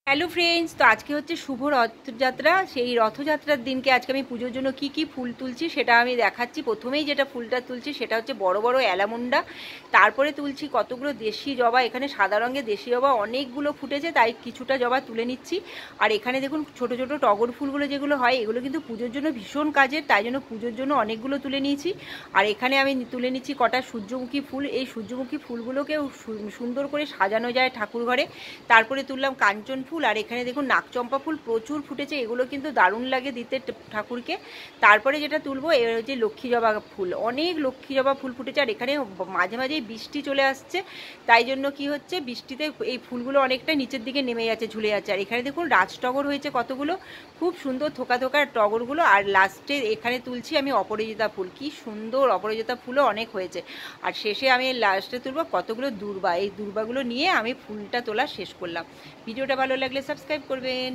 Hello friends, তো আজকে হচ্ছে শুভ রথযাত্রা। সেই রথযাত্রার দিনকে আজকে আমি পুজোর জন্য কি কি ফুল তুলছি সেটা আমি দেখাচ্ছি। প্রথমেই যেটা ফুলটা তুলছি সেটা হচ্ছে বড় বড় অ্যালামুন্ডা। তারপরে তুলছি কতগুলো দেশি জবা। এখানে সাদা রঙের দেশি জবা অনেকগুলো ফুটেছে, তাই কিছুটা জবা তুলে নিচ্ছি। আর এখানে দেখুন ছোট ছোট টগর ফুলগুলো যেগুলো হয়, এগুলো কিন্তু পুজোর জন্য ভীষণ কাজের, তাই জন্য পুজোর জন্য অনেকগুলো তুলে নিয়েছি। আর এখানে আমি তুলে নিচ্ছি কটা সূর্যমুখী ফুল। এই সূর্যমুখী ফুলগুলোকেও সুন্দর করে সাজানো যায় ঠাকুর ঘরে। তারপরে তুললাম কাঞ্চন ফুল। আর এখানে দেখুন নাকচম্পা ফুল প্রচুর ফুটেছে, এগুলো কিন্তু দারুণ লাগে দিতে ঠাকুরকে। তারপরে যেটা তুলবো এ হচ্ছে লক্ষ্মী জবা ফুল। অনেক লক্ষ্মী জবা ফুল ফুটেছে। আর এখানে মাঝে মাঝেই বৃষ্টি চলে আসছে, তাই জন্য কি হচ্ছে, বৃষ্টিতে এই ফুলগুলো অনেকটা নিচের দিকে নেমে যাচ্ছে, ঝুলে যাচ্ছে। আর এখানে দেখুন রাজটগর হয়েছে কতগুলো, খুব সুন্দর থোকা থোকা টগরগুলো। আর লাস্টে এখানে তুলছি আমি অপরাজিতা ফুল। কি সুন্দর অপরাজিতা ফুলও অনেক হয়েছে। আর শেষে আমি লাস্টে তুলবো কতগুলো দূর্বা। এই দূর্বাগুলো নিয়ে আমি ফুলটা তোলা শেষ করলাম। ভিডিওটা ভালো লাগলে সাবস্ক্রাইব করবেন।